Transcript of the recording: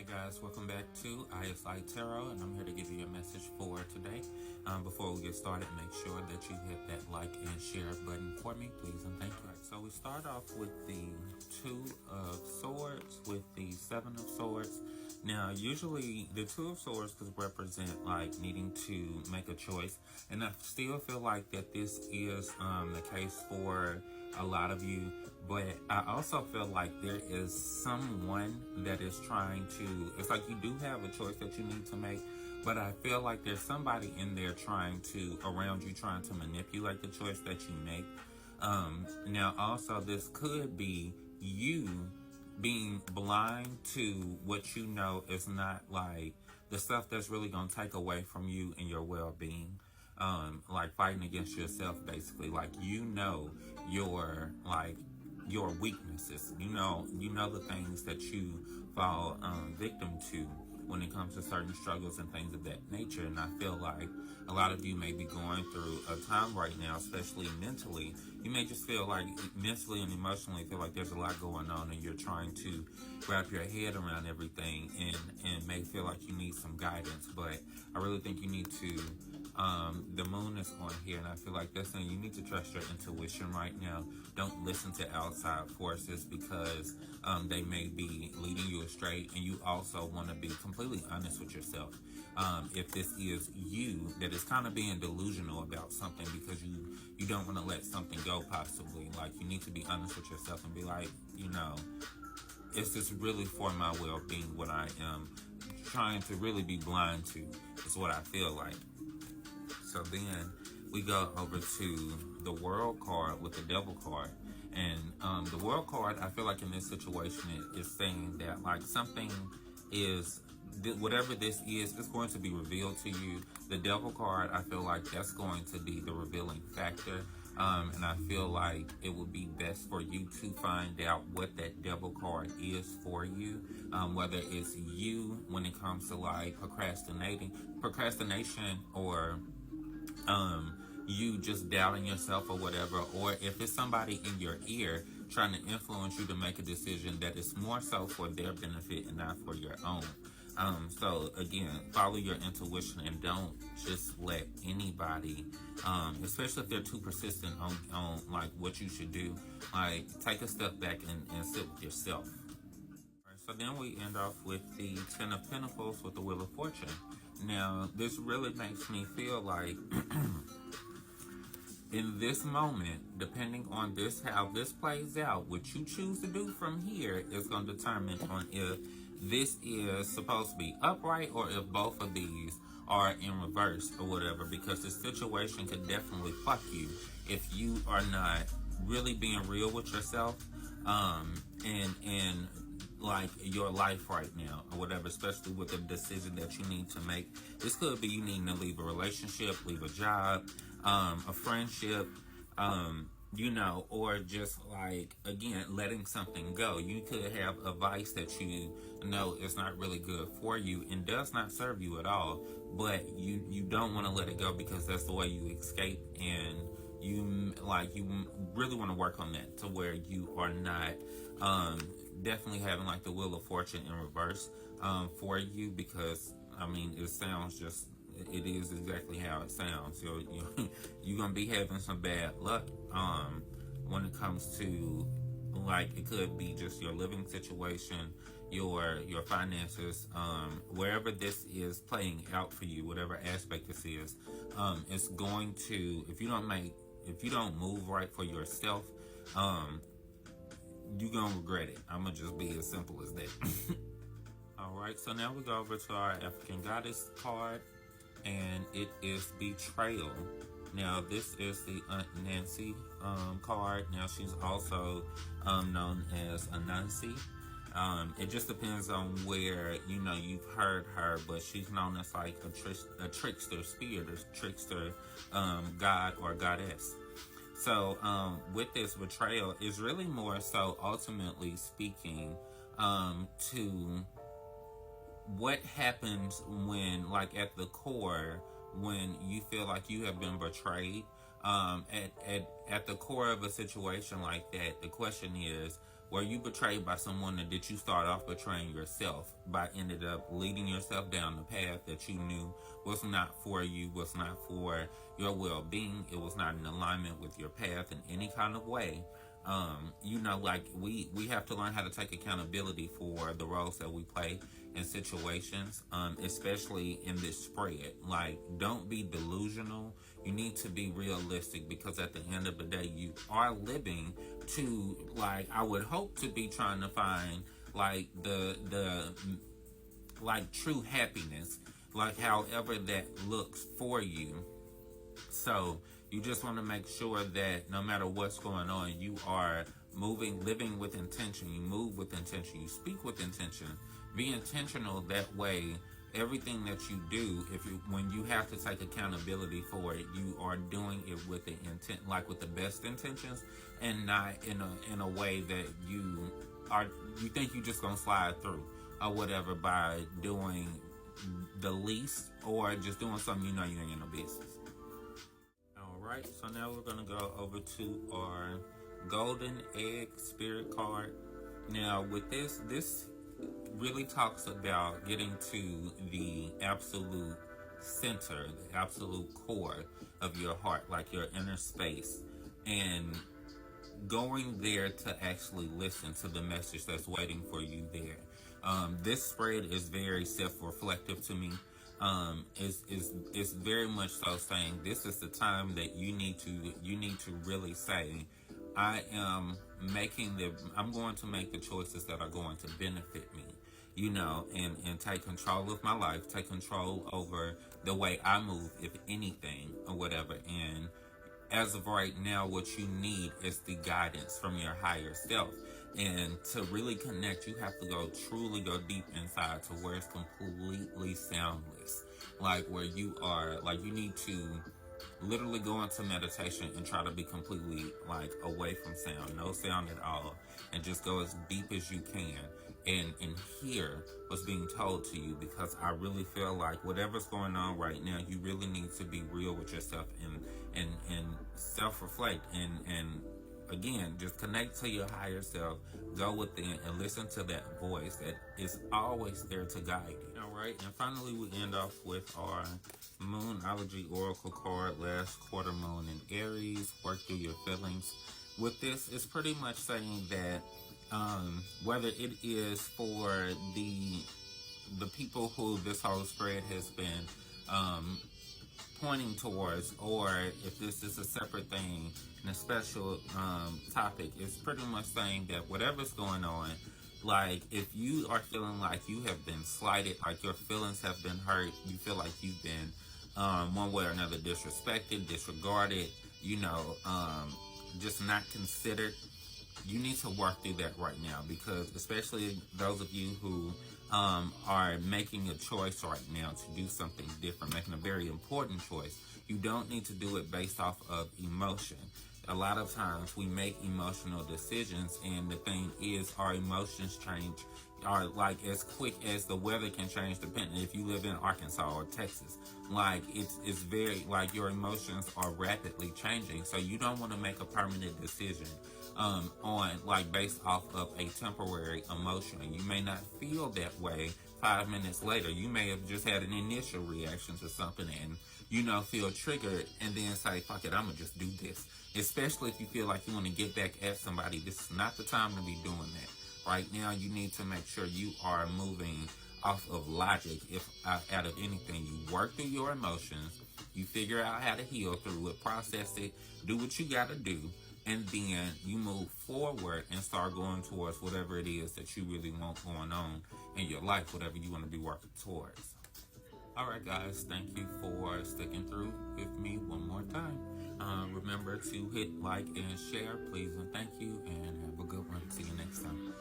Hey guys, welcome back to ISI Tarot, and I'm here to give you a message for today. Before we get started, make sure that you hit that like and share button for me, please, and thank you. So we start off with the Two of Swords with the Seven of Swords. Now, usually the Two of Swords could represent like needing to make a choice, and I still feel like that this is the case for a lot of you, but I also feel like there is someone that is trying to, it's like you do have a choice that you need to make, but I feel like there's somebody in there around you trying to manipulate the choice that you make. Now also this could be you being blind to what you know is not like the stuff that's really going to take away from you and your well-being. Like fighting against yourself, basically. Like your weaknesses. You know the things that you fall victim to when it comes to certain struggles and things of that nature. And I feel like a lot of you may be going through a time right now, especially mentally. You may just feel like mentally and emotionally feel like there's a lot going on, and you're trying to wrap your head around everything, and may feel like you need some guidance. But I really think you need to. The moon is on here, and I feel like that's saying you need to trust your intuition right now. Don't listen to outside forces because they may be leading you astray, and you also want to be completely honest with yourself. If this is you that is kind of being delusional about something because you don't want to let something go, possibly, like you need to be honest with yourself and be like, is this really for my well-being? What I am trying to really be blind to is what I feel like. So then we go over to the World card with the Devil card. And the World card, I feel like in this situation, is saying that like something is, whatever this is, it's going to be revealed to you. The Devil card, I feel like that's going to be the revealing factor. And I feel like it would be best for you to find out what that Devil card is for you. Whether it's you when it comes to like procrastination, or you just doubting yourself or whatever, or if it's somebody in your ear trying to influence you to make a decision that is more so for their benefit and not for your own. So again, follow your intuition and don't just let anybody, especially if they're too persistent on like what you should do, like take a step back and sit with yourself. So then we end off with the Ten of Pentacles with the Wheel of Fortune. Now, this really makes me feel like in this moment, depending on how this plays out, what you choose to do from here is going to determine on if this is supposed to be upright or if both of these are in reverse or whatever, because the situation could definitely fuck you if you are not really being real with yourself and like your life right now or whatever, especially with the decision that you need to make. This could be you needing to leave a relationship, leave a job, a friendship, or just like, again, letting something go. You could have a vice that you know is not really good for you and does not serve you at all, but you don't want to let it go because that's the way you escape, and you really want to work on that to where you are not definitely having like the Wheel of Fortune in reverse for you, because I mean it is exactly how it sounds. You're gonna be having some bad luck when it comes to, like, it could be just your living situation, your finances, wherever this is playing out for you, whatever aspect this is, it's going to, if you don't move right for yourself, you're gonna regret it. I'm gonna just be as simple as that. Alright, so now we go over to our African Goddess card, and it is Betrayal. Now, this is the Aunt Nancy card. Now, she's also known as Anansi. It just depends on where, you've heard her, but she's known as like a trickster spirit, a trickster god or goddess. So, with this betrayal is really more so, ultimately speaking, to what happens when, like, at the core, when you feel like you have been betrayed. At the core of a situation like that, the question is, Were you betrayed by someone, or did you start off betraying yourself by ended up leading yourself down the path that you knew was not for you, was not for your well-being? It was not in alignment with your path in any kind of way. Like we have to learn how to take accountability for the roles that we play in situations, especially in this spread. Like, don't be delusional. You need to be realistic, because at the end of the day, you are living to, like, I would hope to be trying to find like the like true happiness, like however that looks for you. So you just want to make sure that no matter what's going on, you are living with intention. You move with intention. You speak with intention. Be intentional. That way, everything that you do, when you have to take accountability for it, you are doing it with the intent, like with the best intentions, and not in a way that you think you just gonna slide through or whatever by doing the least, or just doing something you ain't in no business. Alright, so now we're going to go over to our Golden Egg Spirit card. Now, with this really talks about getting to the absolute center, the absolute core of your heart, like your inner space, and going there to actually listen to the message that's waiting for you there. This spread is very self-reflective to me. It's very much so saying this is the time that you need to really say, I'm going to make the choices that are going to benefit me, and take control of my life, take control over the way I move, if anything, or whatever. And as of right now, what you need is the guidance from your higher self. And to really connect, you have to truly go deep inside to where it's completely soundless. Like where you are, like you need to literally go into meditation and try to be completely like away from sound, no sound at all, and just go as deep as you can and hear what's being told to you. Because I really feel like whatever's going on right now, you really need to be real with yourself and self-reflect and again, just connect to your higher self, go within and listen to that voice that is always there to guide you. All right, and finally we end off with our Moonology Oracle card, last quarter moon in Aries, work through your feelings. With this, it's pretty much saying that whether it is for the people who this whole spread has been pointing towards, or if this is a separate thing and a special topic, it's pretty much saying that whatever's going on, like if you are feeling like you have been slighted, like your feelings have been hurt, you feel like you've been one way or another disrespected, disregarded, just not considered, you need to work through that right now. Because especially those of you who are making a choice right now to do something different, making a very important choice, you don't need to do it based off of emotion. A lot of times we make emotional decisions, and the thing is, our emotions change, are like as quick as the weather can change, depending if you live in Arkansas or Texas. Like it's very, like your emotions are rapidly changing. So you don't want to make a permanent decision on like based off of a temporary emotion. You may not feel that way 5 minutes later. You may have just had an initial reaction to something and feel triggered, and then say, fuck it, I'm gonna just do this. Especially if you feel like you want to get back at somebody, this is not the time to be doing that. Right now, you need to make sure you are moving off of logic. If out of anything, you work through your emotions, you figure out how to heal through it, process it, do what you gotta do, and then you move forward and start going towards whatever it is that you really want going on in your life, whatever you want to be working towards. Alright guys, thank you for sticking through with me one more time. Remember to hit like and share, please and thank you, and have a good one. See you next time.